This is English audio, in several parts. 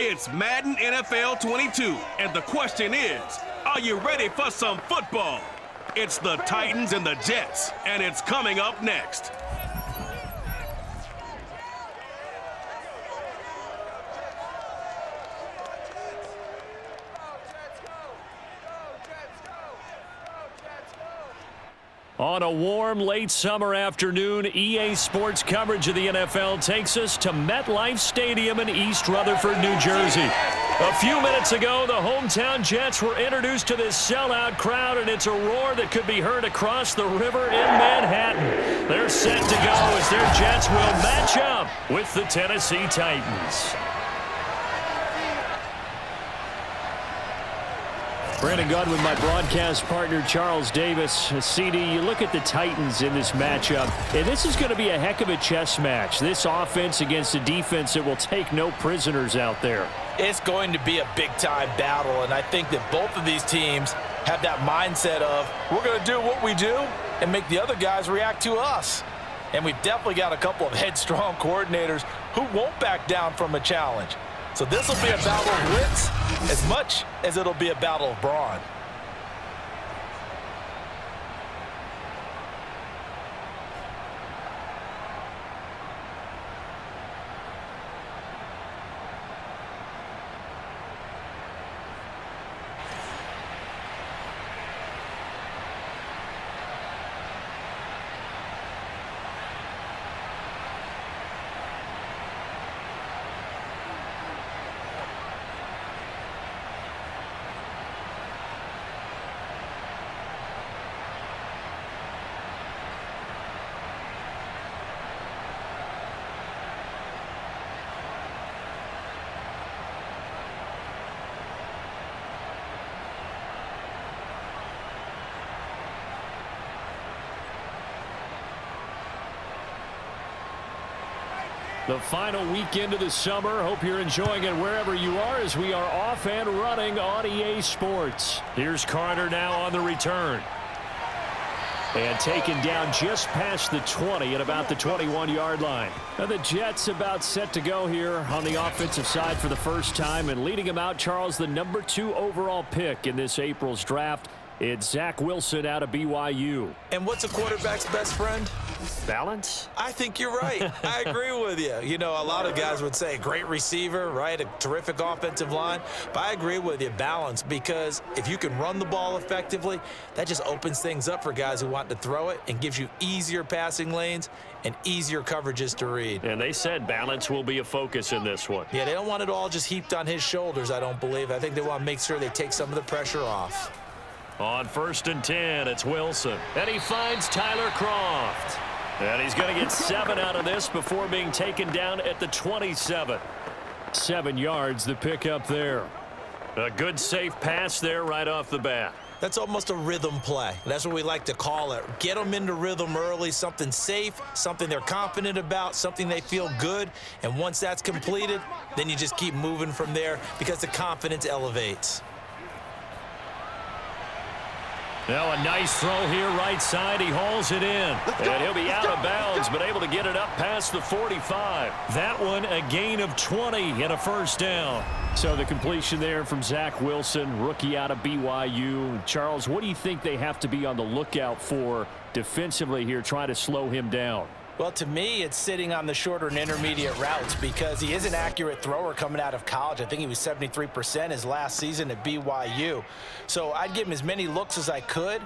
It's Madden NFL 22, and the question is, are you ready for some football? It's the Titans and the Jets, and it's coming up next. On a warm, late summer afternoon, EA Sports coverage of the NFL takes us to MetLife Stadium in East Rutherford, New Jersey. A few minutes ago, the hometown Jets were introduced to this sellout crowd, and it's a roar that could be heard across the river in Manhattan. They're set to go as their Jets will match up with the Tennessee Titans. Brandon Gunn with my broadcast partner, Charles Davis. CD, you look at the Titans in this matchup, and this is going to be a heck of a chess match. This offense against a defense that will take no prisoners out there. It's going to be a big-time battle, and I think that both of these teams have that mindset of, we're going to do what we do and make the other guys react to us. And we've definitely got a couple of headstrong coordinators who won't back down from a challenge. So this will be a battle of wits as much as it'll be a battle of brawn. The final weekend of the summer. Hope you're enjoying it wherever you are as we are off and running on EA Sports. Here's Carter now on the return. And taken down just past the 20 at about the 21-yard line. Now the Jets about set to go here on the offensive side for the first time. And leading them out, Charles, the number 2 overall pick in this April's draft. It's Zach Wilson out of BYU. And what's a quarterback's best friend? Balance? I think you're right. I agree with you. You know, a lot of guys would say great receiver, right? A terrific offensive line. But I agree with you, balance, because if you can run the ball effectively, that just opens things up for guys who want to throw it and gives you easier passing lanes and easier coverages to read. And they said balance will be a focus in this one. Yeah, they don't want it all just heaped on his shoulders, I don't believe. I think they want to make sure they take some of the pressure off. On 1st and 10, it's Wilson. And he finds Tyler Kroft. And he's going to get 7 out of this before being taken down at the 27. 7 yards, the pickup there. A good, safe pass there right off the bat. That's almost a rhythm play. That's what we like to call it. Get them into rhythm early, something safe, something they're confident about, something they feel good. And once that's completed, then you just keep moving from there because the confidence elevates. Now a nice throw here right side. He hauls it in. And he'll be out of bounds, but able to get it up past the 45. That one a gain of 20 and a first down. So the completion there from Zach Wilson, rookie out of BYU. Charles, what do you think they have to be on the lookout for defensively here, trying to slow him down? Well, to me, it's sitting on the shorter and intermediate routes because he is an accurate thrower coming out of college. I think he was 73% his last season at BYU. So I'd give him as many looks as I could,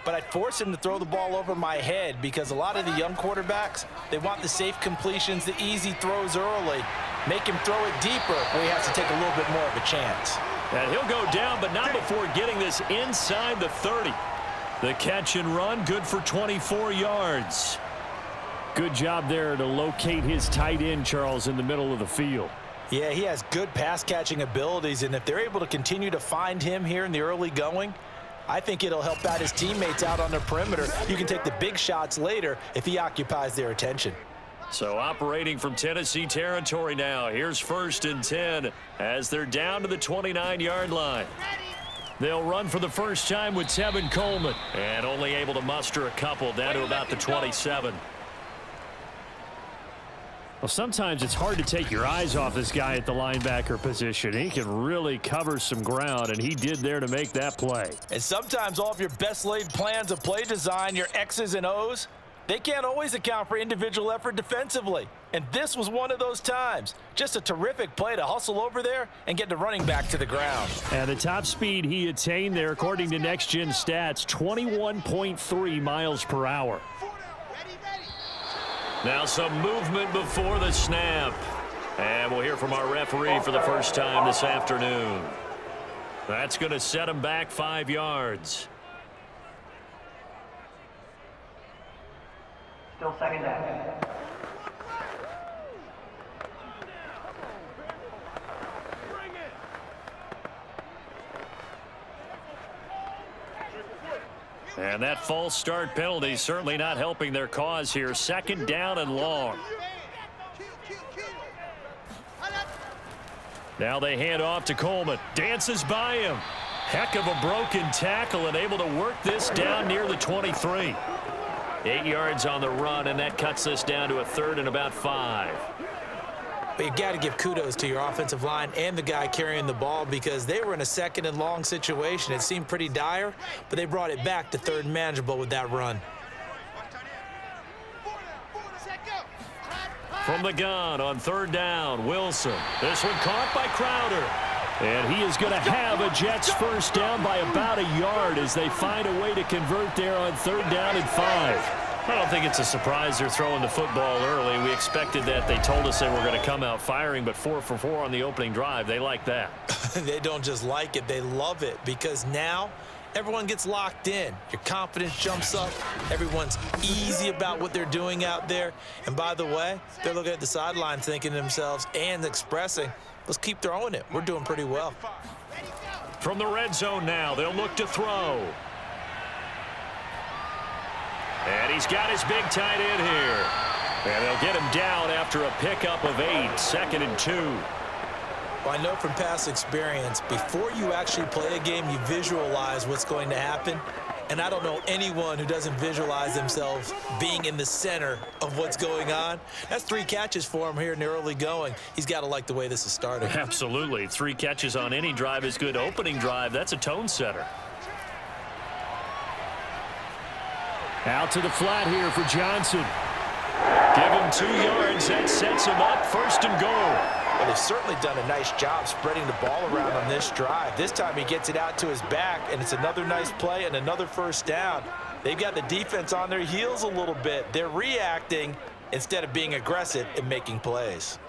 but I'd force him to throw the ball over my head because a lot of the young quarterbacks, they want the safe completions, the easy throws early, make him throw it deeper where he has to take a little bit more of a chance. And he'll go down, but not before getting this inside the 30. The catch and run, good for 24 yards. Good job there to locate his tight end, Charles, in the middle of the field. Yeah, he has good pass-catching abilities, and if they're able to continue to find him here in the early going, I think it'll help out his teammates out on the perimeter. You can take the big shots later if he occupies their attention. So operating from Tennessee territory now. Here's 1st and 10 as they're down to the 29-yard line. They'll run for the first time with Tevin Coleman, and only able to muster a couple down to about the 27. Well, sometimes it's hard to take your eyes off this guy at the linebacker position. He can really cover some ground, and he did there to make that play. And sometimes all of your best laid plans of play design, your X's and O's, they can't always account for individual effort defensively. And this was one of those times. Just a terrific play to hustle over there and get the running back to the ground. And the top speed he attained there, according to Next Gen Stats, 21.3 miles per hour. Now some movement before the snap. And we'll hear from our referee for the first time this afternoon. That's going to set him back 5 yards. Still second down. And that false start penalty certainly not helping their cause here. Second down and long. Now they hand off to Coleman. Dances by him. Heck of a broken tackle and able to work this down near the 23. 8 yards on the run, and that cuts this down to a 3rd and about 5. But you got to give kudos to your offensive line and the guy carrying the ball because they were in a 2nd and long situation. It seemed pretty dire, but they brought it back to 3rd and manageable with that run. From the gun on 3rd down, Wilson. This one caught by Crowder. And he is going to have a Jets first down by about a yard as they find a way to convert there on 3rd down and 5. I don't think it's a surprise they're throwing the football early. We expected that. They told us they were going to come out firing, but 4 for 4 on the opening drive. They like that. They don't just like it, they love it because now everyone gets locked in. Your confidence jumps up. Everyone's easy about what they're doing out there. And by the way, they're looking at the sideline thinking to themselves and expressing, let's keep throwing it. We're doing pretty well. From the red zone now, they'll look to throw. And he's got his big tight end here. And they'll get him down after a pickup of 8, 2nd and 2. Well, I know from past experience, before you actually play a game, you visualize what's going to happen. And I don't know anyone who doesn't visualize themselves being in the center of what's going on. That's 3 catches for him here in the early going. He's got to like the way this is starting. Absolutely. 3 catches on any drive is good. Opening drive, that's a tone setter. Out to the flat here for Johnson. Give him 2 yards. That sets him up 1st and goal. Well, they've certainly done a nice job spreading the ball around on this drive. This time he gets it out to his back, and it's another nice play and another first down. They've got the defense on their heels a little bit. They're reacting instead of being aggressive and making plays.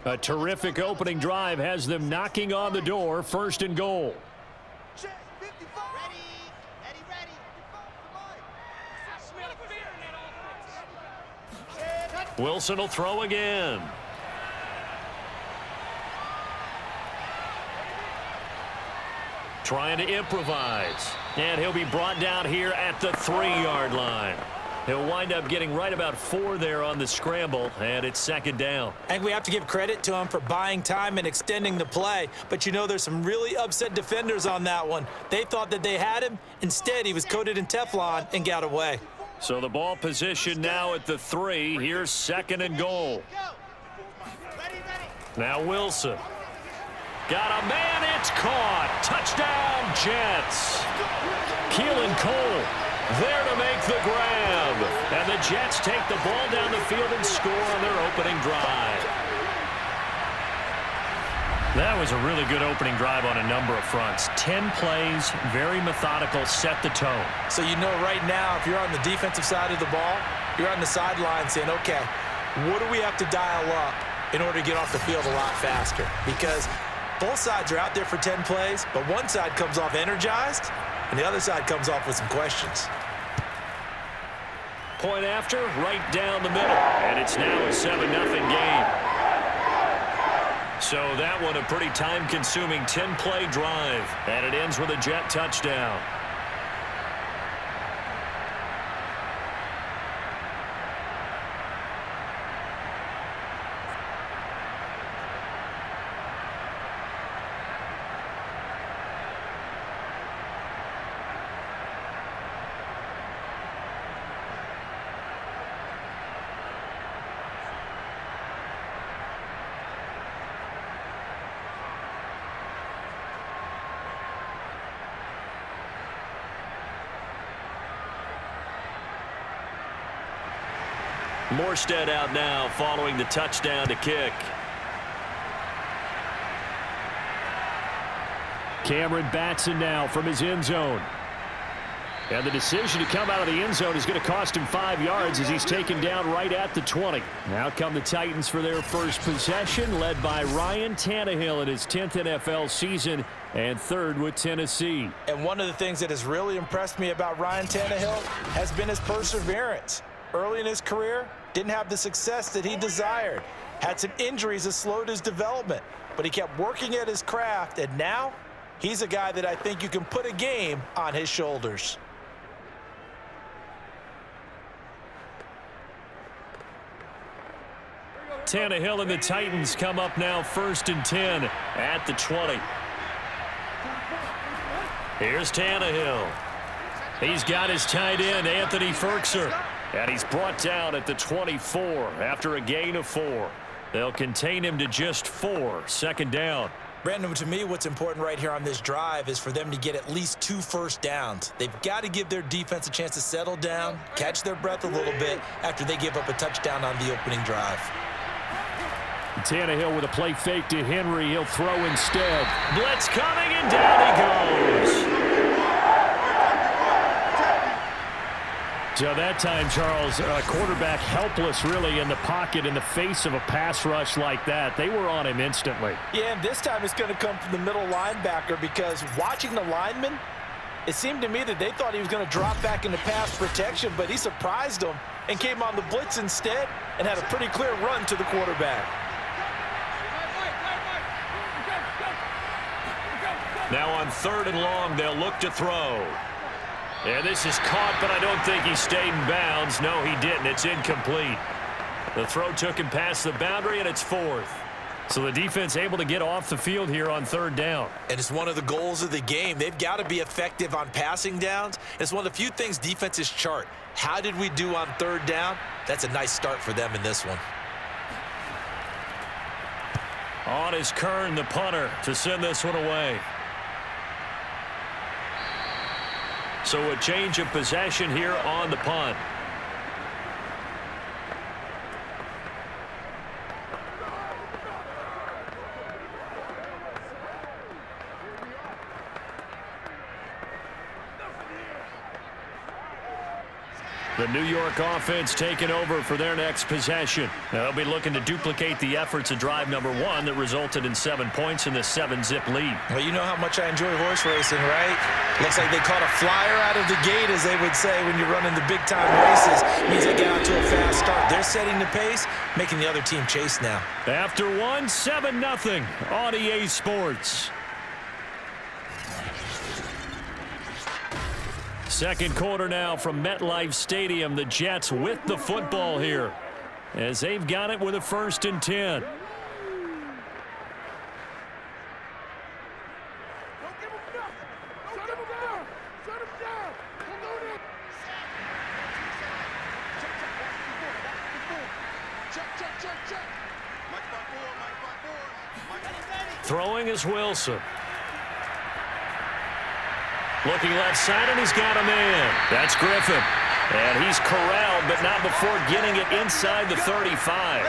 A terrific opening drive has them knocking on the door. 1st and goal. Wilson will throw again. Trying to improvise. And he'll be brought down here at the 3-yard line. He'll wind up getting right about 4 there on the scramble, and it's 2nd down. I think we have to give credit to him for buying time and extending the play. But, you know, there's some really upset defenders on that one. They thought that they had him. Instead, he was coated in Teflon and got away. So the ball position now at the 3. Here's 2nd and goal. Now Wilson. Got a man. It's caught. Touchdown, Jets. Keelan Cole there to make the grab. And the Jets take the ball down the field and score on their opening drive. That was a really good opening drive on a number of fronts. 10 plays, very methodical, set the tone. So you know right now, if you're on the defensive side of the ball, you're on the sideline saying, okay, what do we have to dial up in order to get off the field a lot faster? Because both sides are out there for 10 plays, but one side comes off energized, and the other side comes off with some questions. Point after, right down the middle. And it's now a 7-0 game. So that one a pretty time-consuming 10-play drive. And it ends with a Jet touchdown. Morstead out now following the touchdown to kick. Cameron Batson now from his end zone. And the decision to come out of the end zone is going to cost him 5 yards as he's taken down right at the 20. Now come the Titans for their first possession, led by Ryan Tannehill in his 10th NFL season and third with Tennessee. And one of the things that has really impressed me about Ryan Tannehill has been his perseverance. Early in his career, didn't have the success that he desired. Had some injuries that slowed his development, but he kept working at his craft, and now he's a guy that I think you can put a game on his shoulders. Tannehill and the Titans come up now 1st and 10 at the 20. Here's Tannehill. He's got his tight end, Anthony Ferkser. And he's brought down at the 24 after a gain of 4. They'll contain him to just 4, 2nd down. Brandon, to me, what's important right here on this drive is for them to get at least 2 first downs. They've got to give their defense a chance to settle down, catch their breath a little bit after they give up a touchdown on the opening drive. Tannehill with a play fake to Henry. He'll throw instead. Blitz coming, and down he goes. So that time, Charles, quarterback helpless really in the pocket in the face of a pass rush like that. They were on him instantly. Yeah, and this time it's going to come from the middle linebacker because watching the lineman, it seemed to me that they thought he was going to drop back into pass protection, but he surprised them and came on the blitz instead and had a pretty clear run to the quarterback. Now on 3rd and long, they'll look to throw. And this is caught, but I don't think he stayed in bounds. No, he didn't. It's incomplete. The throw took him past the boundary, and it's 4th. So the defense able to get off the field here on 3rd down. And it's one of the goals of the game. They've got to be effective on passing downs. It's one of the few things defenses chart. How did we do on 3rd down? That's a nice start for them in this one. On is Kern, the punter, to send this one away. So a change of possession here on the punt. The New York offense taking over for their next possession. Now they'll be looking to duplicate the efforts of drive number 1 that resulted in 7 points in the 7-zip lead. Well, you know how much I enjoy horse racing, right? Looks like they caught a flyer out of the gate, as they would say when you're running the big-time races. It means they get out to a fast start. They're setting the pace, making the other team chase now. After 1, 7-0 on EA Sports. Second quarter now from MetLife Stadium. The Jets with the football here as they've got it with a 1st and 10. Throwing is Wilson. Looking left side, and he's got a man. That's Griffin. And he's corralled, but not before getting it inside the 35.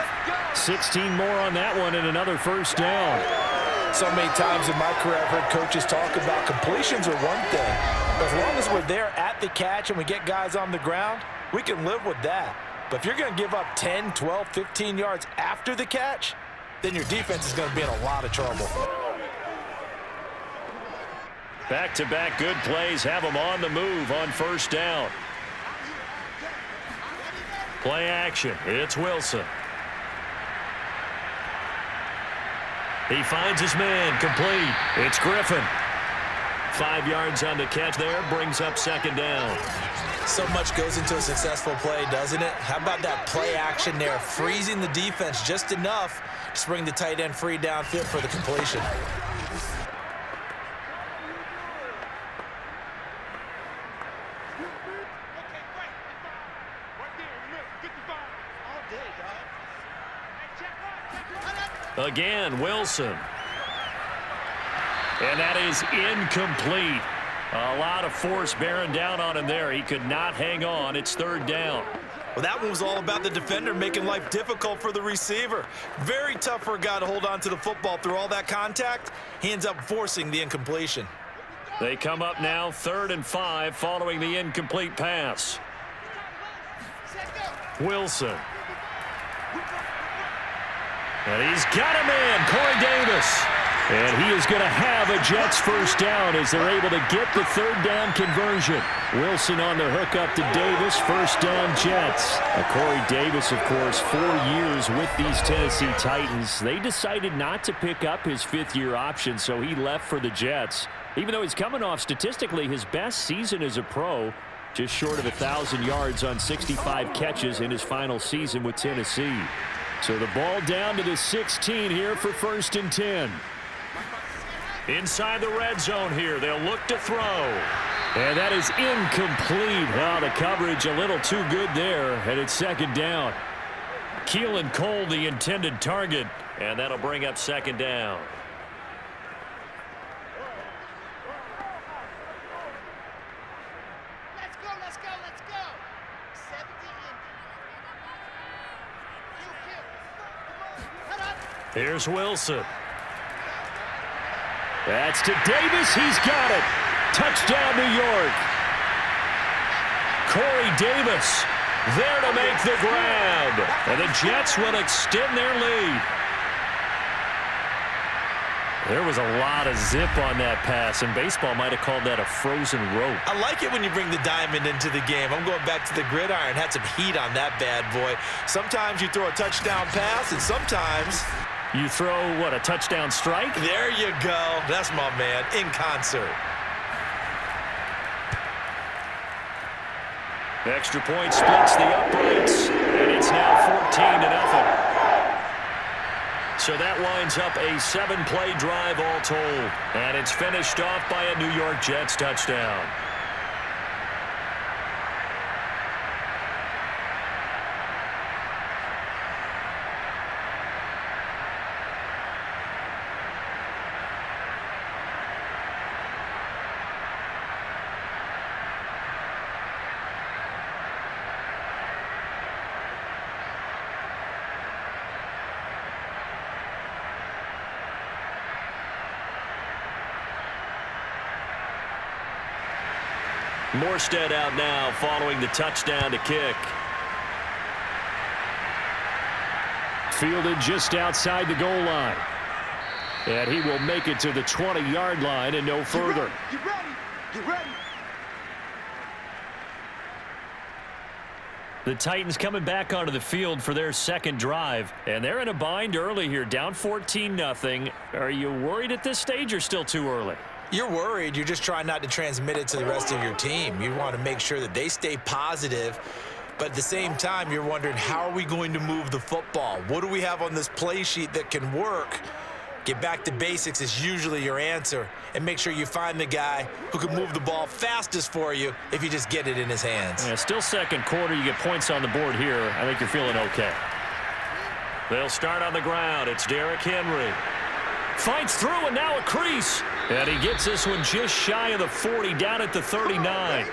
16 more on that one and another 1st down. So many times in my career I've heard coaches talk about completions are one thing. But as long as we're there at the catch and we get guys on the ground, we can live with that. But if you're going to give up 10, 12, 15 yards after the catch, then your defense is going to be in a lot of trouble. Back-to-back good plays have them on the move on 1st down. Play action. It's Wilson. He finds his man complete. It's Griffin. 5 yards on the catch there. Brings up 2nd down. So much goes into a successful play, doesn't it? How about that play action there? Freezing the defense just enough to bring the tight end free downfield for the completion. Again, Wilson. And that is incomplete. A lot of force bearing down on him there. He could not hang on. It's 3rd down. Well, that one was all about the defender making life difficult for the receiver. Very tough for a guy to hold on to the football through all that contact. He ends up forcing the incompletion. They come up now 3rd and 5 following the incomplete pass. Wilson. And he's got a man, Corey Davis. And he is going to have a Jets first down as they're able to get the 3rd down conversion. Wilson on the hook up to Davis. First down, Jets. Corey Davis, of course, 4 years with these Tennessee Titans. They decided not to pick up his 5th-year option, so he left for the Jets. Even though he's coming off statistically his best season as a pro, just short of 1,000 yards on 65 catches in his final season with Tennessee. So the ball down to the 16 here for 1st and 10. Inside the red zone here. They'll look to throw. And that is incomplete. Oh, the coverage a little too good there. And it's 2nd down. Keelan Cole, the intended target. And that'll bring up 2nd down. Let's go. 70 in. Here's Wilson. That's to Davis. He's got it. Touchdown, New York. Corey Davis there to make the grab. And the Jets will extend their lead. There was a lot of zip on that pass, and baseball might have called that a frozen rope. I like it when you bring the diamond into the game. I'm going back to the gridiron. Had some heat on that bad boy. Sometimes you throw a touchdown pass, and sometimes you throw, what, a touchdown strike? There you go. That's my man, in concert. Extra point splits the uprights, and it's now 14-0. So that winds up a 7-play drive all told. And it's finished off by a New York Jets touchdown. Morstead out now following the touchdown to kick. Fielded just outside the goal line. And he will make it to the 20-yard line and no further. Get ready. The Titans coming back onto the field for their 2nd drive. And they're in a bind early here, down 14-0. Are you worried at this stage or still too early? You're worried. You're just trying not to transmit it to the rest of your team. You want to make sure that they stay positive. But at the same time, you're wondering, how are we going to move the football? What do we have on this play sheet that can work? Get back to basics is usually your answer. And make sure you find the guy who can move the ball fastest for you if you just get it in his hands. Yeah, still 2nd quarter. You get points on the board here. I think you're feeling okay. They'll start on the ground. It's Derrick Henry. Fights through, and now a crease. And he gets this one just shy of the 40, down at the 39.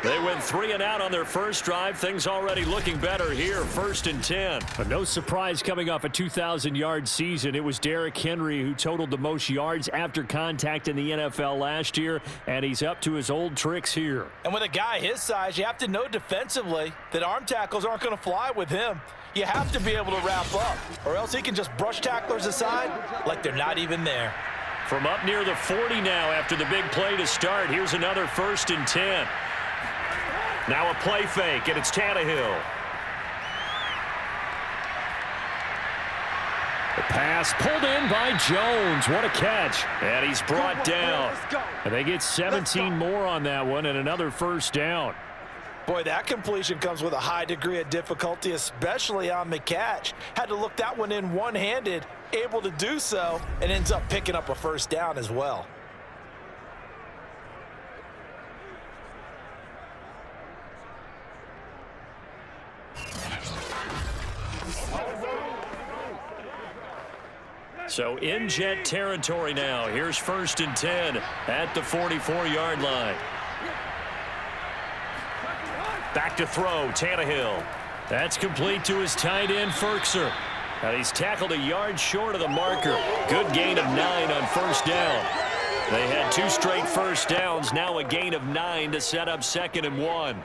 They went 3 and out on their first drive. Things already looking better here. 1st and 10. But no surprise coming off a 2,000-yard season. It was Derrick Henry who totaled the most yards after contact in the NFL last year, and he's up to his old tricks here. And with a guy his size, you have to know defensively that arm tackles aren't going to fly with him. You have to be able to wrap up, or else he can just brush tacklers aside like they're not even there. From up near the 40 now after the big play to start. Here's another 1st and 10. Now a play fake, and it's Tannehill. The pass pulled in by Jones. What a catch. And he's brought down. And they get 17 more on that one and another 1st down. Boy, that completion comes with a high degree of difficulty, especially on the catch. Had to look that one in one-handed, able to do so, and ends up picking up a 1st down as well. So in Jet territory now. Here's 1st and 10 at the 44-yard line. Back to throw, Tannehill. That's complete to his tight end, Ferkser. And he's tackled a yard short of the marker. Good gain of 9 on first down. They had 2 straight first downs, now a gain of 9 to set up 2nd and 1.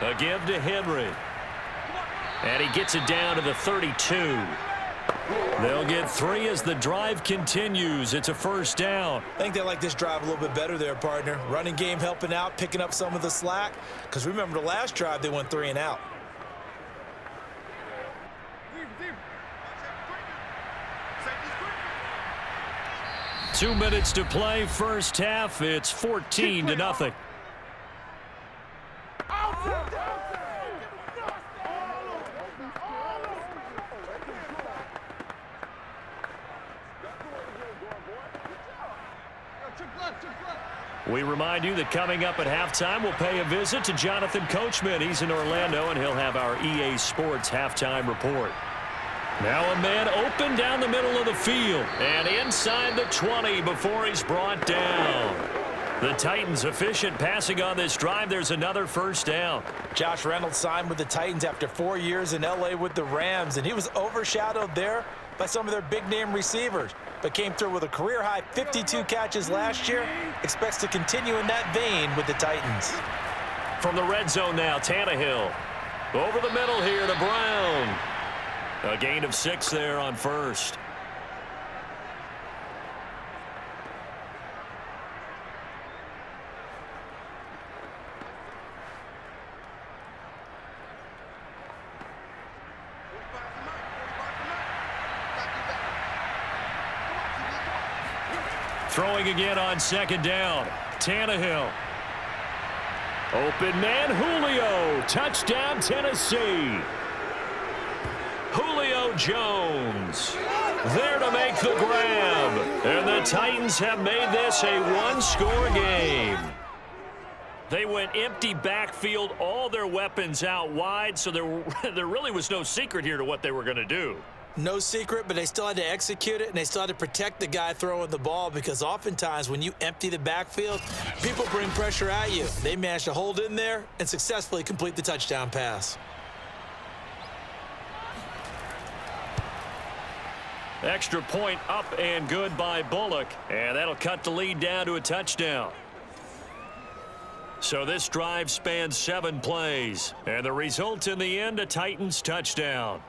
A give to Henry. And he gets it down to the 32. They'll get 3 as the drive continues. It's a first down. I think they like this drive a little bit better there, partner. Running game helping out, picking up some of the slack. Because remember the last drive, they went 3 and out. Two minutes to play, first half. It's 14-0. We remind you that coming up at halftime, we'll pay a visit to Jonathan Coachman. He's in Orlando, and he'll have our EA Sports halftime report. Now a man open down the middle of the field and inside the 20 before he's brought down. The Titans efficient passing on this drive. There's another first down. Josh Reynolds signed with the Titans after 4 years in L.A. with the Rams, and he was overshadowed there by some of their big-name receivers, but came through with a career-high 52 catches last year. Expects to continue in that vein with the Titans. From the red zone now, Tannehill. Over the middle here to Brown. A gain of 6 there on first. Throwing again on second down. Tannehill. Open man, Julio. Touchdown, Tennessee. Julio Jones there to make the grab. And the Titans have made this a one-score game. They went empty backfield, all their weapons out wide, so there really was no secret here to what they were going to do. No secret, but they still had to execute it, and they still had to protect the guy throwing the ball, because oftentimes when you empty the backfield, people bring pressure at you. They managed to hold in there and successfully complete the touchdown pass. Extra point up and good by Bullock, and that'll cut the lead down to a touchdown. So this drive spans 7 plays, and the result in the end, a Titans touchdown.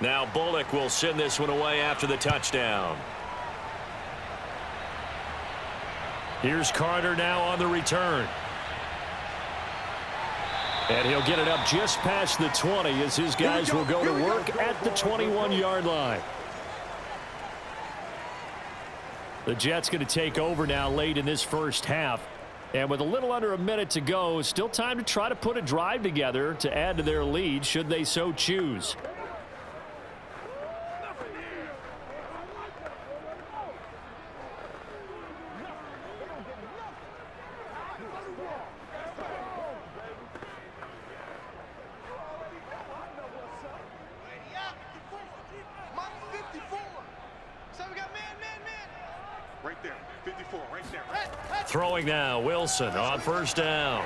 Now Bullock will send this one away after the touchdown. Here's Carter now on the return. And he'll get it up just past the 20 as his guys will go to work at the 21-yard line. The Jets going to take over now late in this first half. And with a little under a minute to go, still time to try to put a drive together to add to their lead should they so choose. Throwing now, Wilson on first down.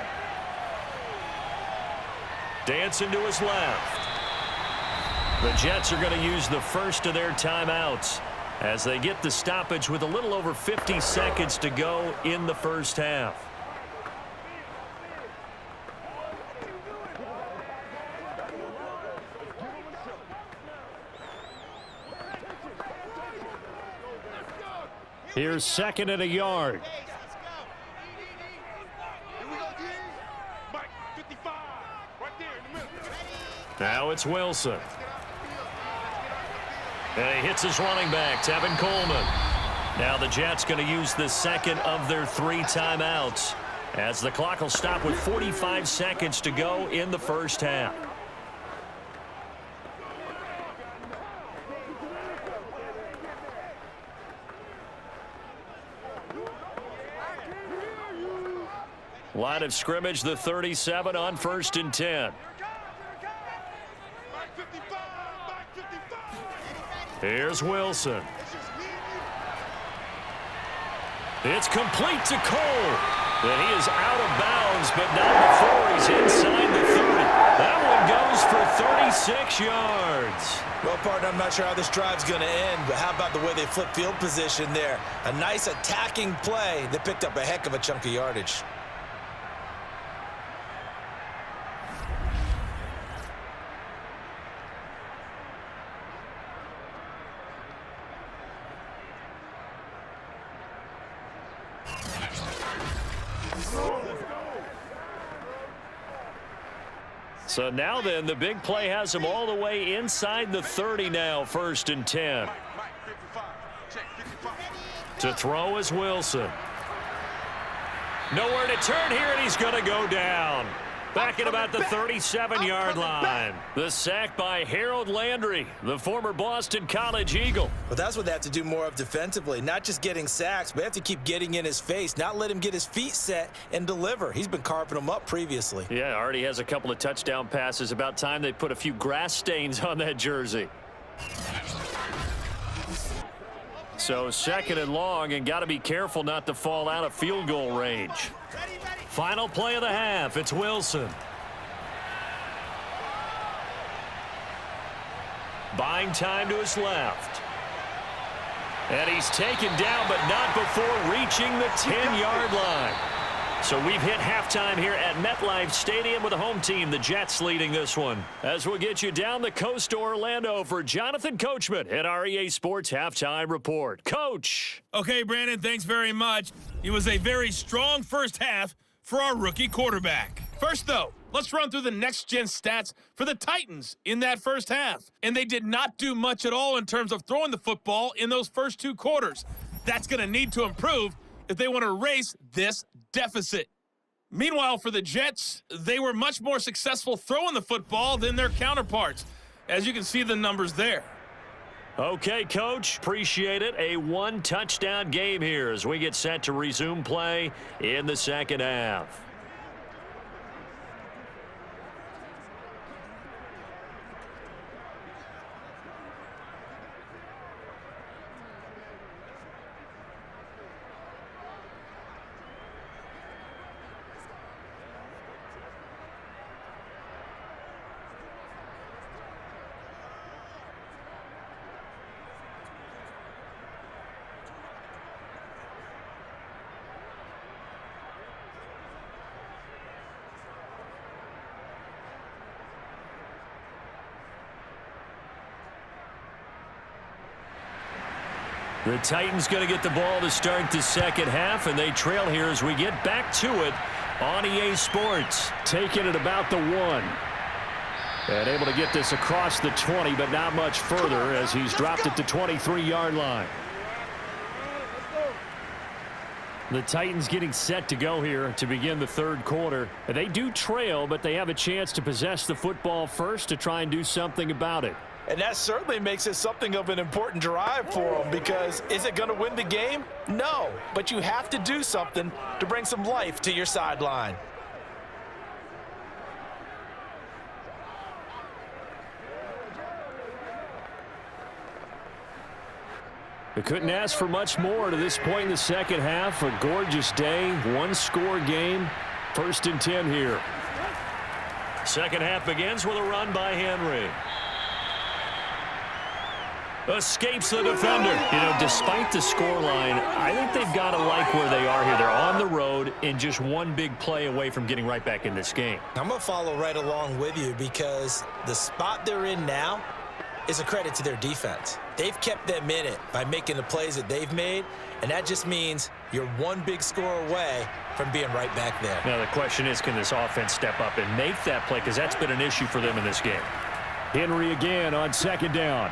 Dancing to his left. The Jets are going to use the first of their timeouts as they get the stoppage with a little over 50 seconds to go in the first half. Here's 2nd and a yard. Now it's Wilson. And he hits his running back, Tevin Coleman. Now the Jets going to use the second of their 3 timeouts, as the clock will stop with 45 seconds to go in the first half. Line of scrimmage, the 37 on 1st and 10. Here's Wilson. It's complete to Cole. And he is out of bounds, but not before he's inside the 30. That one goes for 36 yards. Well, partner, I'm not sure how this drive's going to end, but how about the way they flip field position there? A nice attacking play that picked up a heck of a chunk of yardage. So now then, the big play has him all the way inside the 30 now, 1st and 10. To throw is Wilson. Nowhere to turn here, and he's going to go down. Back at about the 37-yard line. The sack by Harold Landry, the former Boston College Eagle. Well, that's what they have to do more of defensively. Not just getting sacks, but they have to keep getting in his face, not let him get his feet set and deliver. He's been carving them up previously. Yeah, already has a couple of touchdown passes. About time they put a few grass stains on that jersey. So 2nd and long, and got to be careful not to fall out of field goal range. Final play of the half, it's Wilson. Buying time to his left. And he's taken down, but not before reaching the 10-yard line. So we've hit halftime here at MetLife Stadium with the home team, the Jets, leading this one. As we'll get you down the coast to Orlando for Jonathan Coachman at our EA Sports Halftime Report. Coach. Okay, Brandon, thanks very much. It was a very strong first half for our rookie quarterback. First, though, let's run through the next-gen stats for the Titans in that first half. And they did not do much at all in terms of throwing the football in those first 2 quarters. That's going to need to improve if they want to erase this deficit. Meanwhile, for the Jets, they were much more successful throwing the football than their counterparts, as you can see the numbers there. Okay, Coach, appreciate it. A 1-touchdown game here as we get set to resume play in the second half. The Titans going to get the ball to start the second half, and they trail here as we get back to it on EA Sports. Taking it about the 1. And able to get this across the 20, but not much further as he's dropped at the 23-yard line. The Titans getting set to go here to begin the third quarter. They do trail, but they have a chance to possess the football first to try and do something about it. And that certainly makes it something of an important drive for them, because is it going to win the game? No, but you have to do something to bring some life to your sideline. They couldn't ask for much more to this point in the second half. A gorgeous day, 1-score game, 1st and 10 here. Second half begins with a run by Henry. Escapes the defender. You know, despite the scoreline, I think they've got to like where they are here. They're on the road and just one big play away from getting right back in this game. I'm going to follow right along with you, because the spot they're in now is a credit to their defense. They've kept them in it by making the plays that they've made, and that just means you're one big score away from being right back there. Now the question is, can this offense step up and make that play, because that's been an issue for them in this game. Henry again on second down.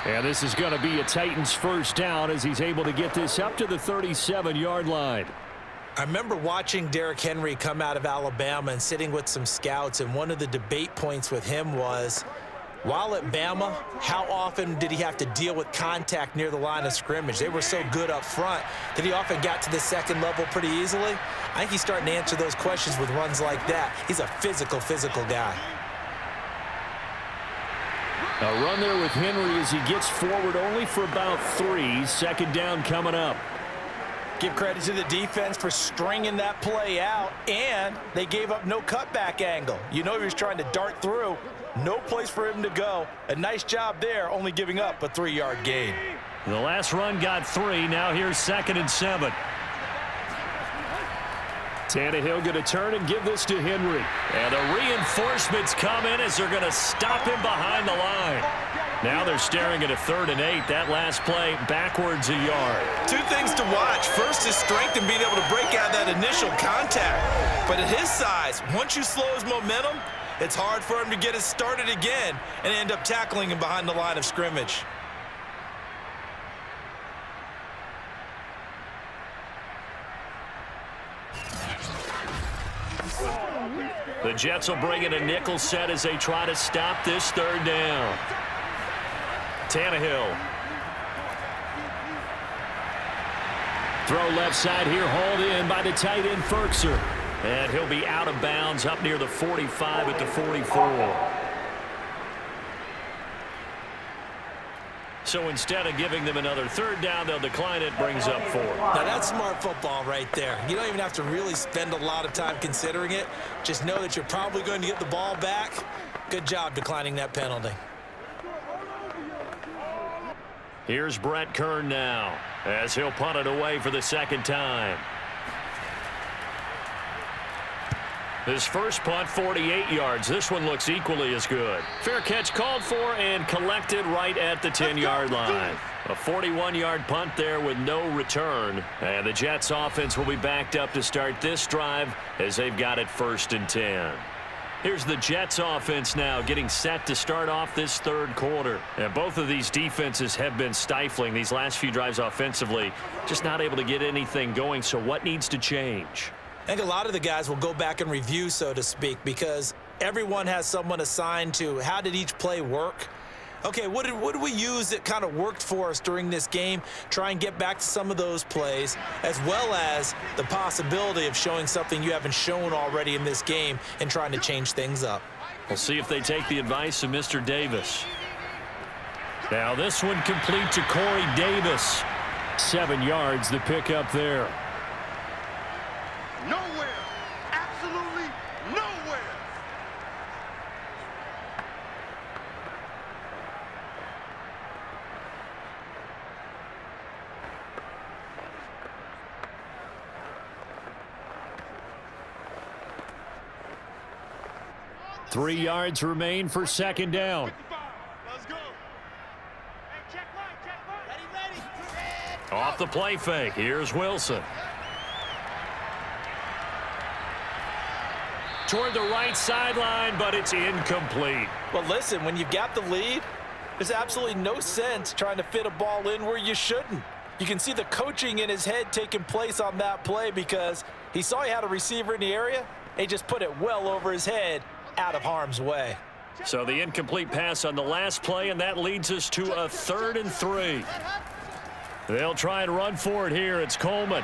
And this is going to be a Titans first down as he's able to get this up to the 37-yard line. I remember watching Derrick Henry come out of Alabama and sitting with some scouts, and one of the debate points with him was, while at Bama, how often did he have to deal with contact near the line of scrimmage? They were so good up front that he often got to the second level pretty easily. I think he's starting to answer those questions with runs like that. He's a physical guy. A run there with Henry as he gets forward only for about 3. Second down coming up. Give credit to the defense for stringing that play out, and they gave up no cutback angle. You know he was trying to dart through. No place for him to go. A nice job there, only giving up a 3-yard gain. The last run got 3. Now here's 2nd and 7. Tannehill going to turn and give this to Henry. And the reinforcements come in as they're going to stop him behind the line. Now they're staring at a 3rd and 8. That last play backwards a yard. 2 things to watch. First, his strength and being able to break out that initial contact. But at his size, once you slow his momentum, it's hard for him to get it started again and end up tackling him behind the line of scrimmage. The Jets will bring in a nickel set as they try to stop this 3rd down. Tannehill. Throw left side here, hauled in by the tight end Ferkser. And he'll be out of bounds up near the 45 at the 44. So instead of giving them another 3rd down, they'll decline it, brings up 4. Now that's smart football right there. You don't even have to really spend a lot of time considering it. Just know that you're probably going to get the ball back. Good job declining that penalty. Here's Brett Kern now as he'll punt it away for the 2nd time. His first punt, 48 yards. This one looks equally as good. Fair catch called for and collected right at the 10-yard line. A 41-yard punt there with no return. And the Jets offense will be backed up to start this drive as they've got it 1st and 10. Here's the Jets offense now getting set to start off this 3rd quarter. And both of these defenses have been stifling these last few drives offensively. Just not able to get anything going. So what needs to change? I think a lot of the guys will go back and review, so to speak, because everyone has someone assigned to how did each play work. Okay, what did we use that kind of worked for us during this game? Try and get back to some of those plays, as well as the possibility of showing something you haven't shown already in this game and trying to change things up. We'll see if they take the advice of Mr. Davis. Now this one complete to Corey Davis. 7 yards, the pickup there. Nowhere. Absolutely nowhere. Three yards remain for 2nd down. Let's go. Hey, check line. Ready. Off the play fake. Here's Wilson. Toward the right sideline, but it's incomplete. Well, listen, when you've got the lead, there's absolutely no sense trying to fit a ball in where you shouldn't. You can see the coaching in his head taking place on that play because he saw he had a receiver in the area, and he just put it well over his head out of harm's way. So the incomplete pass on the last play, and that leads us to a 3rd and 3. They'll try and run for it here. It's Coleman.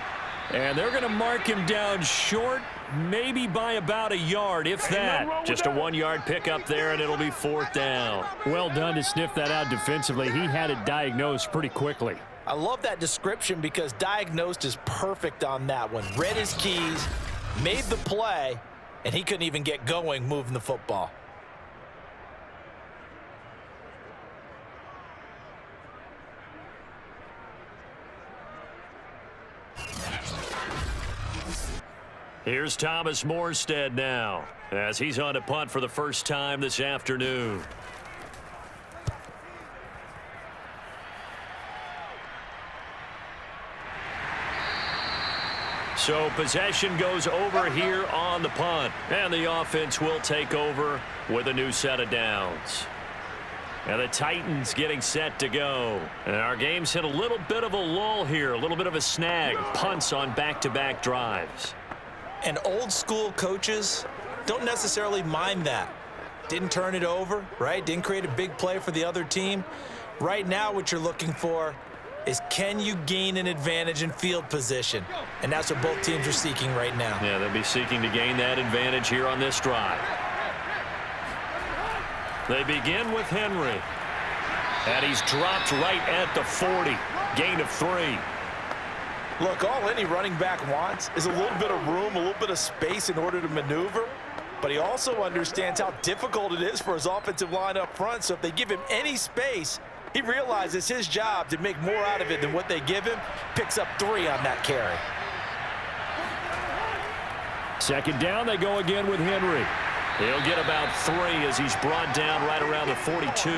And they're going to mark him down short, maybe by about a yard, if that. Just a 1-yard pickup there, and it'll be 4th down. Well done to sniff that out defensively. He had it diagnosed pretty quickly. I love that description because diagnosed is perfect on that one. Read his keys, made the play, and he couldn't even get going moving the football. Here's Thomas Morstead now as he's on a punt for the first time this afternoon. So possession goes over here on the punt, and the offense will take over with a new set of downs. And the Titans getting set to go. And our game's hit a little bit of a lull here, a little bit of a snag. Punts on back-to-back drives. And old school coaches don't necessarily mind that. Didn't turn it over, right? Didn't create a big play for the other team. Right now what you're looking for is, can you gain an advantage in field position? And that's what both teams are seeking right now. Yeah, they'll be seeking to gain that advantage here on this drive. They begin with Henry. And he's dropped right at the 40. Gain of 3. Look, all any running back wants is a little bit of room, a little bit of space in order to maneuver. But he also understands how difficult it is for his offensive line up front. So if they give him any space, he realizes his job to make more out of it than what they give him. Picks up 3 on that carry. Second down, they go again with Henry. He'll get about 3 as he's brought down right around the 42.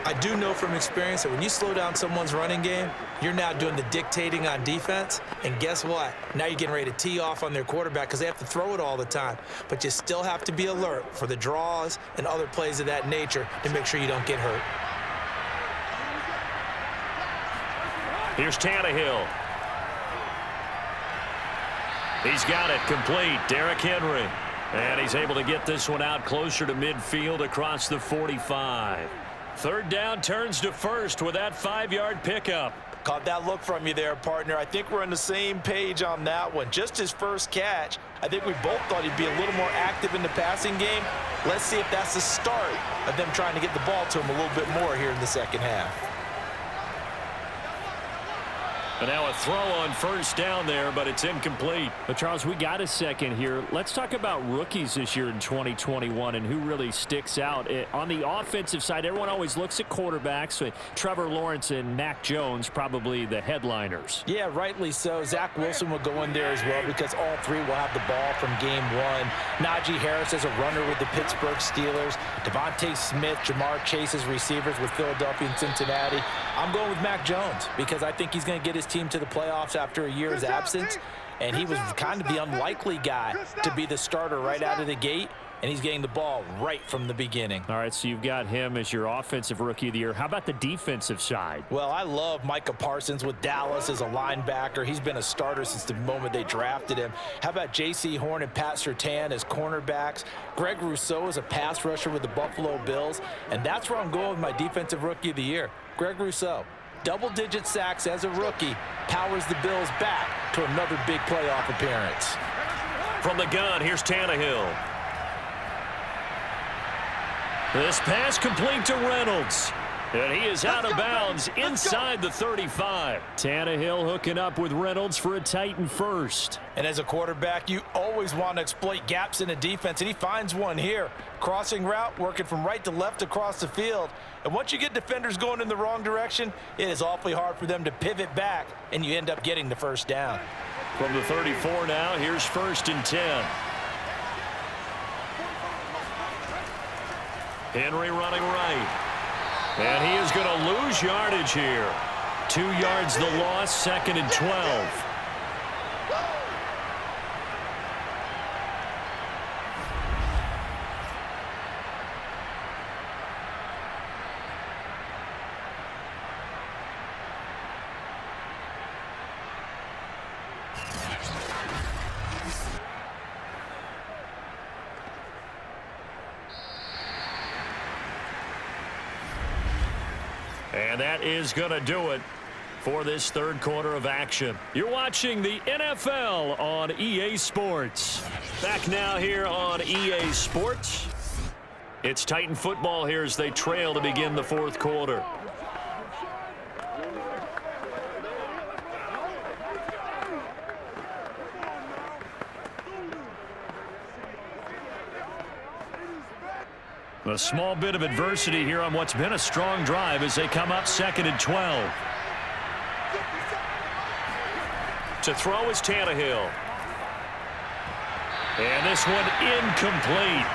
I do know from experience that when you slow down someone's running game, you're now doing the dictating on defense. And guess what? Now you're getting ready to tee off on their quarterback because they have to throw it all the time. But you still have to be alert for the draws and other plays of that nature to make sure you don't get hurt. Here's Tannehill. He's got it complete. Derrick Henry. And he's able to get this one out closer to midfield across the 45. Third down turns to first with that 5-yard pickup. Caught that look from you there, partner. I think we're on the same page on that one. Just his first catch, I think we both thought he'd be a little more active in the passing game. Let's see if that's the start of them trying to get the ball to him a little bit more here in the second half. And now a throw on first down there, but it's incomplete. But, Charles, we got a second here. Let's talk about rookies this year in 2021 and who really sticks out. On the offensive side, everyone always looks at quarterbacks. With Trevor Lawrence and Mac Jones probably the headliners. Yeah, rightly so. Zach Wilson will go in there as well because all 3 will have the ball from game 1. Najee Harris as a runner with the Pittsburgh Steelers. Devontae Smith, Jamar Chase's receivers with Philadelphia and Cincinnati. I'm going with Mac Jones because I think he's going to get his team to the playoffs after a year's absence, and he was kind of the unlikely guy to be the starter right out of the gate, and he's getting the ball right from the beginning. All right, so you've got him as your offensive rookie of the year. How about the defensive side? Well, I love Micah Parsons with Dallas as a linebacker. He's been a starter since the moment they drafted him. How about J.C. Horn and Pat Surtain as cornerbacks? Greg Rousseau is a pass rusher with the Buffalo Bills, and that's where I'm going with my defensive rookie of the year, Greg Rousseau. Double-digit sacks as a rookie, powers the Bills back to another big playoff appearance. From the gun, here's Tannehill. This pass complete to Reynolds. And he is out of bounds inside the 35. Tannehill hooking up with Reynolds for a Titan first. And as a quarterback, you always want to exploit gaps in a defense, and he finds one here. Crossing route, working from right to left across the field. And once you get defenders going in the wrong direction, it is awfully hard for them to pivot back, and you end up getting the first down. From the 34 now, here's 1st and 10. Henry running right. And he is going to lose yardage here. 2 yards the loss, 2nd and 12. And that is going to do it for this third quarter of action. You're watching the NFL on EA Sports. Back now here on EA Sports. It's Titan football here as they trail to begin the fourth quarter. A small bit of adversity here on what's been a strong drive as they come up 2nd and 12. To throw is Tannehill. And this one incomplete.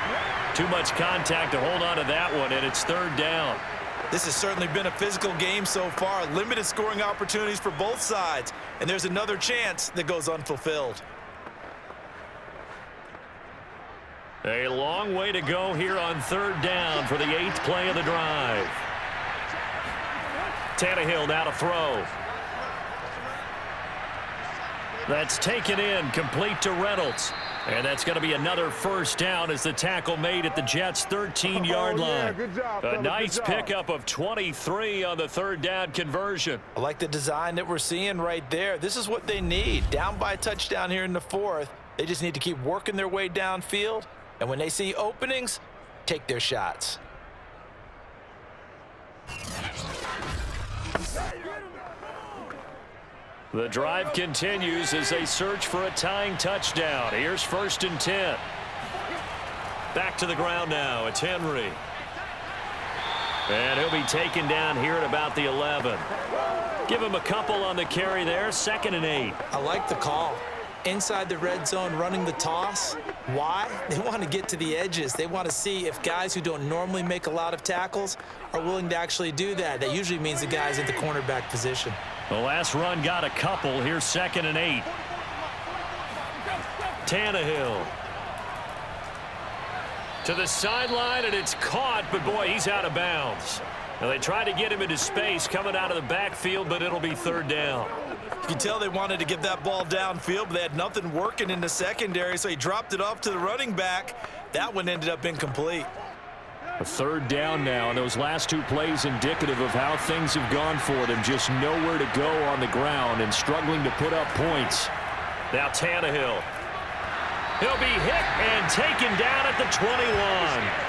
Too much contact to hold on to that one, and it's 3rd down. This has certainly been a physical game so far. Limited scoring opportunities for both sides. And there's another chance that goes unfulfilled. A long way to go here on 3rd down for the 8th play of the drive. Tannehill now to throw. That's taken in, complete to Reynolds. And that's going to be another 1st down as the tackle made at the Jets' 13-yard line. Good job, A fellas, nice good job. pickup of 23 on the 3rd down conversion. I like the design that we're seeing right there. This is what they need. Down by a touchdown here in the 4th. They just need to keep working their way downfield. And when they see openings, take their shots. The drive continues as they search for a tying touchdown. Here's 1st and 10. Back to the ground now. It's Henry. And he'll be taken down here at about the 11. Give him a couple on the carry there. 2nd and 8. I like the call. Inside the red zone, running the toss. Why? They want to get to the edges. They want to see if guys who don't normally make a lot of tackles are willing to actually do that. That usually means the guys at the cornerback position. The last run got a couple. Here's 2nd and 8. Tannehill. To the sideline, and it's caught, but boy, he's out of bounds. Now they tried to get him into space coming out of the backfield, but it'll be 3rd down. You can tell they wanted to get that ball downfield, but they had nothing working in the secondary, so he dropped it off to the running back. That one ended up incomplete. A 3rd down now, and those last 2 plays indicative of how things have gone for them. Just nowhere to go on the ground and struggling to put up points. Now Tannehill. He'll be hit and taken down at the 21.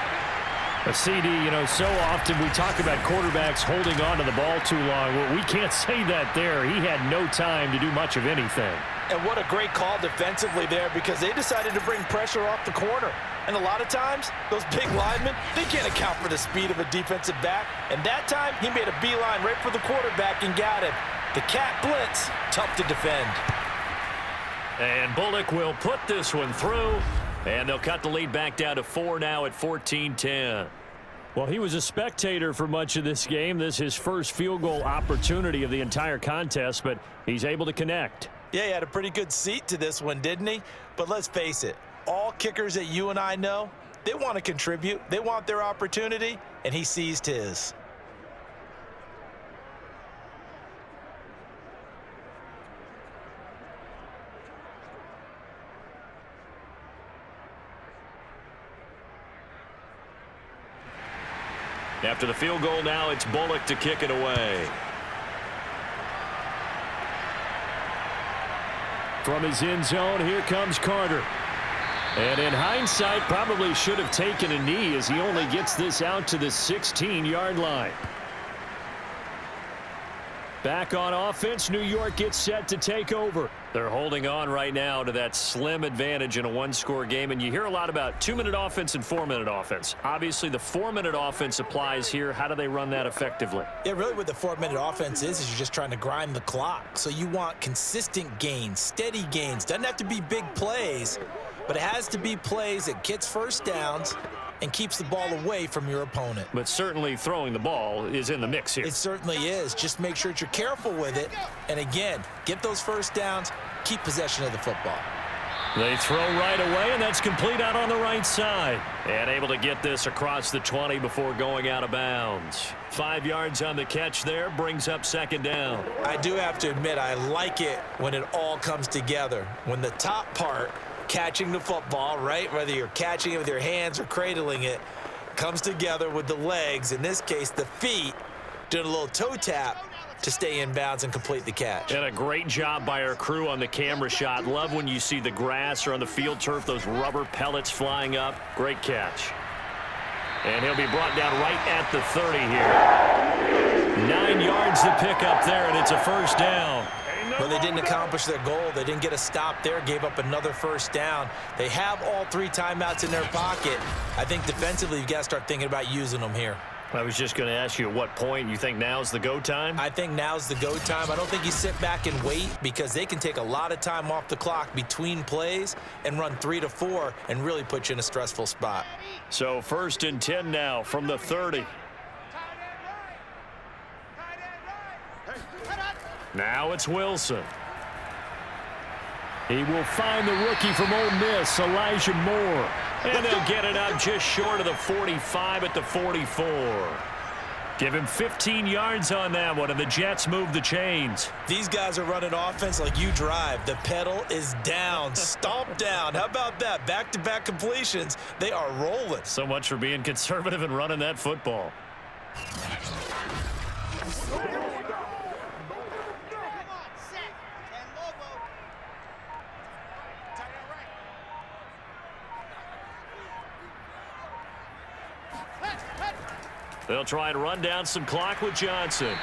A CD, so often we talk about quarterbacks holding on to the ball too long. Well, we can't say that there. He had no time to do much of anything. And what a great call defensively there, because they decided to bring pressure off the corner. And a lot of times, those big linemen, they can't account for the speed of a defensive back. And that time, he made a beeline right for the quarterback and got him. The cat blitz, tough to defend. And Bullock will put this one through. And they'll cut the lead back down to 4 now at 14-10. Well, he was a spectator for much of this game. This is his first field goal opportunity of the entire contest, but he's able to connect. Yeah, he had a pretty good seat to this one, didn't he? But let's face it, all kickers that you and I know, they want to contribute. They want their opportunity, and he seized his. After the field goal now, it's Bullock to kick it away. From his end zone, here comes Carter. And in hindsight, probably should have taken a knee as he only gets this out to the 16-yard line. Back on offense, New York gets set to take over. They're holding on right now to that slim advantage in a one-score game, and you hear a lot about 2-minute offense and 4-minute offense. Obviously, the 4-minute offense applies here. How do they run that effectively? Yeah, really what the 4-minute offense is you're just trying to grind the clock. So you want consistent gains, steady gains. Doesn't have to be big plays, but it has to be plays that gets first downs and keeps the ball away from your opponent. But certainly throwing the ball is in the mix here. It certainly is. Just make sure that you're careful with it. And again, get those first downs, keep possession of the football. They throw right away, and that's complete out on the right side. And able to get this across the 20 before going out of bounds. 5 yards on the catch there, brings up 2nd down. I do have to admit, I like it when it all comes together. When the top part, catching the football, right, whether you're catching it with your hands or cradling it, comes together with the legs, in this case the feet, doing a little toe tap to stay in bounds and complete the catch. And a great job by our crew on the camera shot. Love when you see the grass or on the field turf, those rubber pellets flying up. Great catch. And he'll be brought down right at the 30 here. 9 yards to pick up there, and it's a first down. Well, they didn't accomplish their goal. They didn't get a stop there, gave up another first down. They have all 3 timeouts in their pocket. I think defensively, you've got to start thinking about using them here. I was just going to ask you at what point you think now's the go time? I think now's the go time. I don't think you sit back and wait, because they can take a lot of time off the clock between plays and run 3 to 4 and really put you in a stressful spot. So 1st and 10 now from the 30. Now it's Wilson. He will find the rookie from Ole Miss, Elijah Moore. And they'll get it out just short of the 45 at the 44. Give him 15 yards on that one, and the Jets move the chains. These guys are running offense like you drive. The pedal is down, stomp down. How about that? Back-to-back completions. They are rolling. So much for being conservative and running that football. They'll try and run down some clock with Johnson.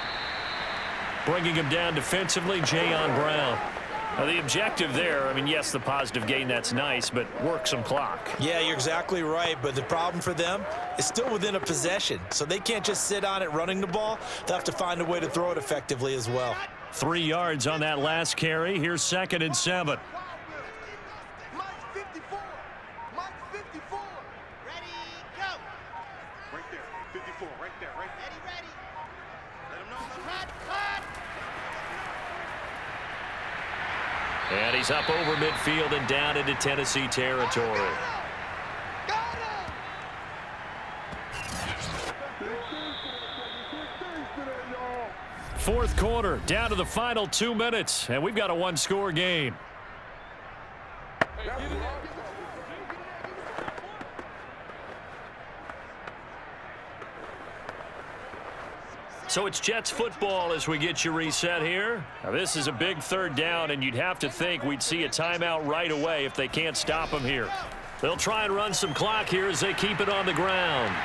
Bringing him down defensively, Jayon Brown. Now, the objective there, I mean, yes, the positive gain, that's nice, but work some clock. Yeah, you're exactly right, but the problem for them is still within a possession, so they can't just sit on it running the ball. They'll have to find a way to throw it effectively as well. 3 yards on that last carry. Here's 2nd and 7. And he's up over midfield and down into Tennessee territory. Fourth quarter, down to the final 2 minutes, and we've got a one-score game. So it's Jets football as we get you reset here. Now this is a big 3rd down, and you'd have to think we'd see a timeout right away if they can't stop him here. They'll try and run some clock here as they keep it on the ground.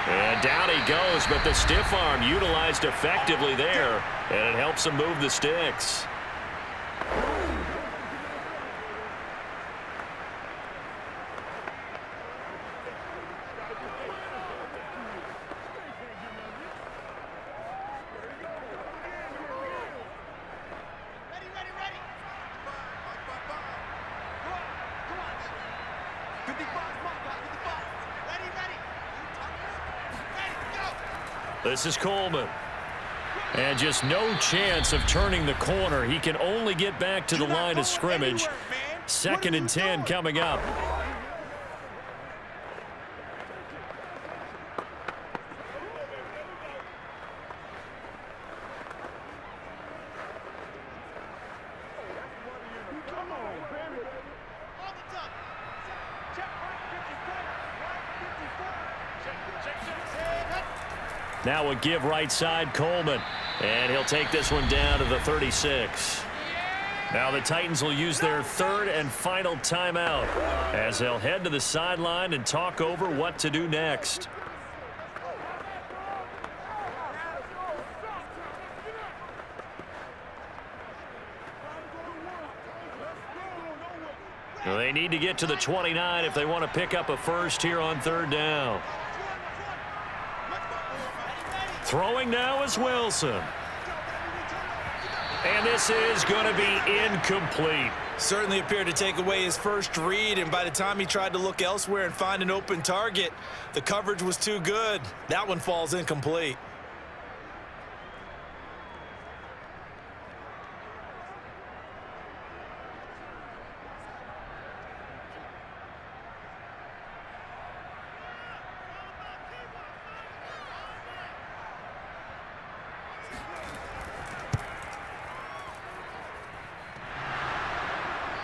And down he goes, but the stiff arm utilized effectively there, and it helps him move the sticks. This is Coleman. And just no chance of turning the corner. He can only get back to the line of scrimmage. 2nd and 10 coming up. Now a give right side, Coleman. And he'll take this one down to the 36. Now the Titans will use their 3rd and final timeout as they'll head to the sideline and talk over what to do next. Well, they need to get to the 29 if they want to pick up a first here on 3rd down. Throwing now is Wilson. And this is going to be incomplete. Certainly appeared to take away his first read, and by the time he tried to look elsewhere and find an open target, the coverage was too good. That one falls incomplete.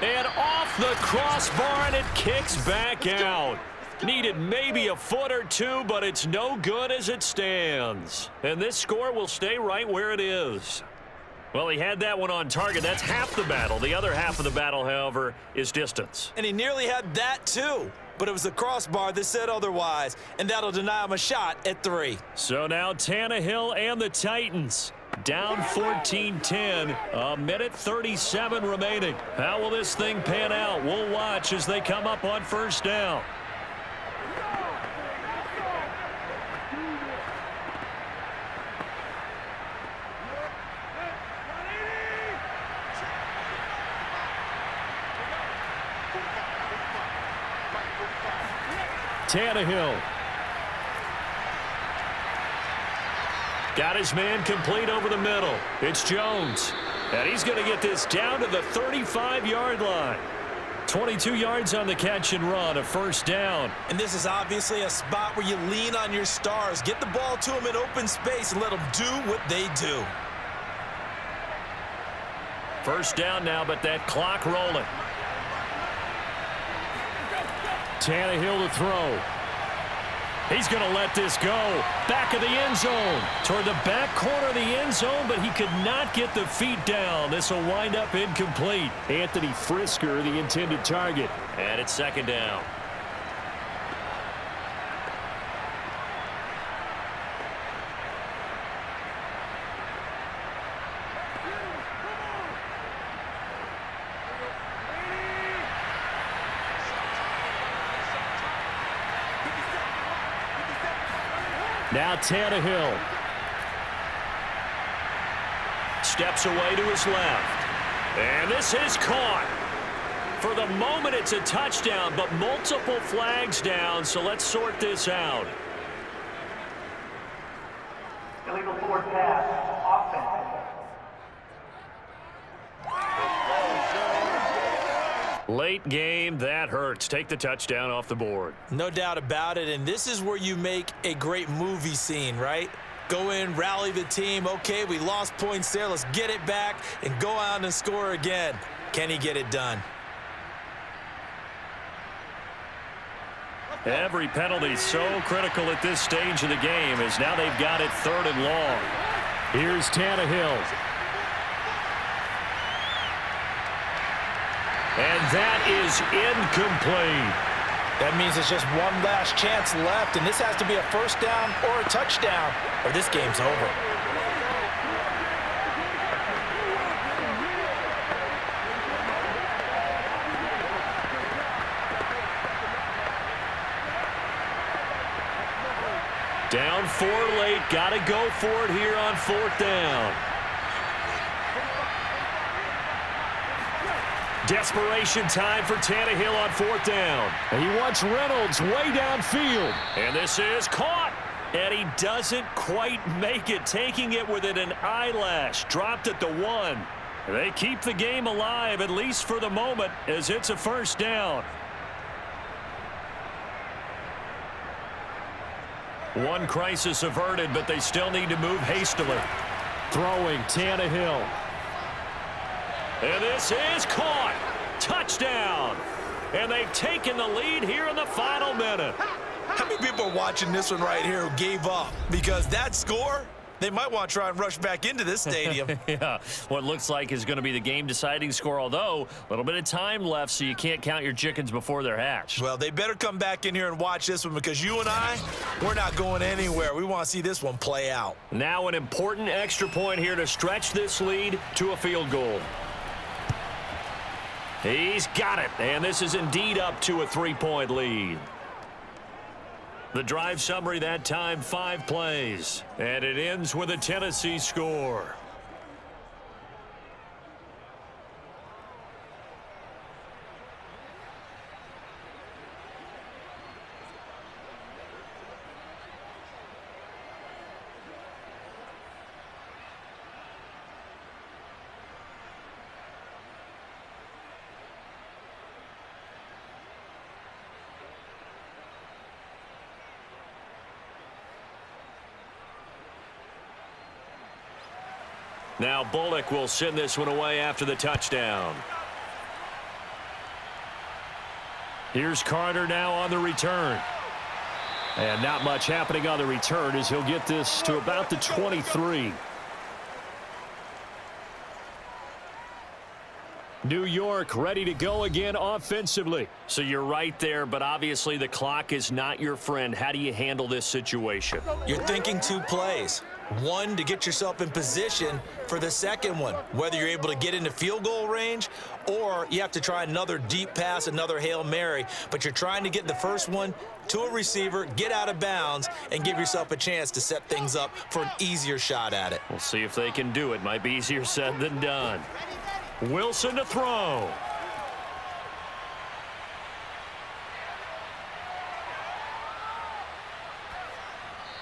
And off the crossbar, and it kicks back out. Needed maybe a foot or two, but it's no good as it stands. And this score will stay right where it is. Well, he had that one on target. That's half the battle. The other half of the battle, however, is distance. And he nearly had that, too. But it was the crossbar that said otherwise, and that'll deny him a shot at 3. So now Tannehill and the Titans down 14-10, a minute 37 remaining. How will this thing pan out? We'll watch as they come up on 1st down. Tannehill. Got his man complete over the middle. It's Jones. And he's going to get this down to the 35-yard line. 22 yards on the catch and run, a first down. And this is obviously a spot where you lean on your stars. Get the ball to them in open space and let them do what they do. First down now, but that clock rolling. Tannehill to throw. He's going to let this go. Back of the end zone. Toward the back corner of the end zone, but he could not get the feet down. This will wind up incomplete. Anthony Frisker, the intended target. And it's second down. Now Tannehill steps away to his left. And this is caught. For the moment, it's a touchdown, but multiple flags down, so let's sort this out. Illegal forward pass, offense. Late game, that hurts. Take the touchdown off the board. No doubt about it, and this is where you make a great movie scene, right? Go in, rally the team. Okay, we lost points there. Let's get it back and go out and score again. Can he get it done? Every penalty so critical at this stage of the game as now they've got it 3rd and long. Here's Tannehill. And that is incomplete. That means there's just one last chance left, and this has to be a first down or a touchdown, or this game's over. Down 4 late. Got to go for it here on 4th down. Desperation time for Tannehill on 4th down. And he wants Reynolds way downfield. And this is caught. And he doesn't quite make it, taking it within an eyelash. Dropped at the 1. They keep the game alive, at least for the moment, as it's a first down. One crisis averted, but they still need to move hastily. Throwing Tannehill. And this is caught. Touchdown. And they've taken the lead here in the final minute. How many people are watching this one right here who gave up? Because that score, they might want to try and rush back into this stadium. Yeah, what looks like is going to be the game-deciding score, although a little bit of time left, so you can't count your chickens before they're hatched. Well, they better come back in here and watch this one, because you and I, we're not going anywhere. We want to see this one play out. Now an important extra point here to stretch this lead to a field goal. He's got it, and this is indeed up to a 3-point lead. The drive summary that time, 5 plays, and it ends with a Tennessee score. Now Bullock will send this one away after the touchdown. Here's Carter now on the return. And not much happening on the return as he'll get this to about the 23. New York ready to go again offensively. So you're right there, but obviously the clock is not your friend. How do you handle this situation? You're thinking 2 plays. One, to get yourself in position for the second one, whether you're able to get into field goal range or you have to try another deep pass, another Hail Mary, but you're trying to get the first one to a receiver, get out of bounds, and give yourself a chance to set things up for an easier shot at it. We'll see if they can do it. Might be easier said than done. Wilson to throw.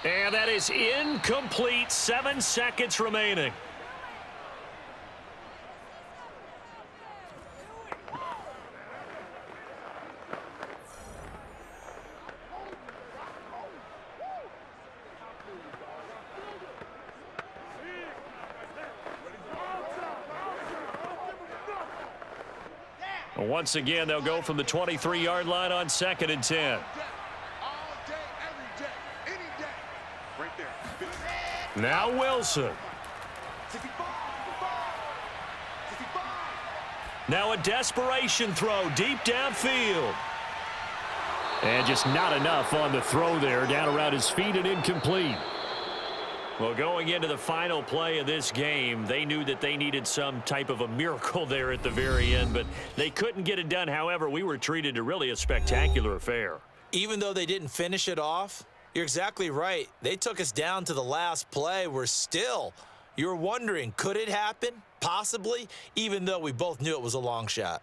And that is incomplete. 7 seconds remaining. Once again, they'll go from the 23-yard line on 2nd and 10. All day, every day, any day. Right there. Now Wilson. 65. Now a desperation throw deep downfield. And just not enough on the throw there. Down around his feet and incomplete. Well, going into the final play of this game, they knew that they needed some type of a miracle there at the very end, but they couldn't get it done. However, we were treated to really a spectacular affair. Even though they didn't finish it off, you're exactly right. They took us down to the last play. You're wondering, could it happen? Possibly, even though we both knew it was a long shot.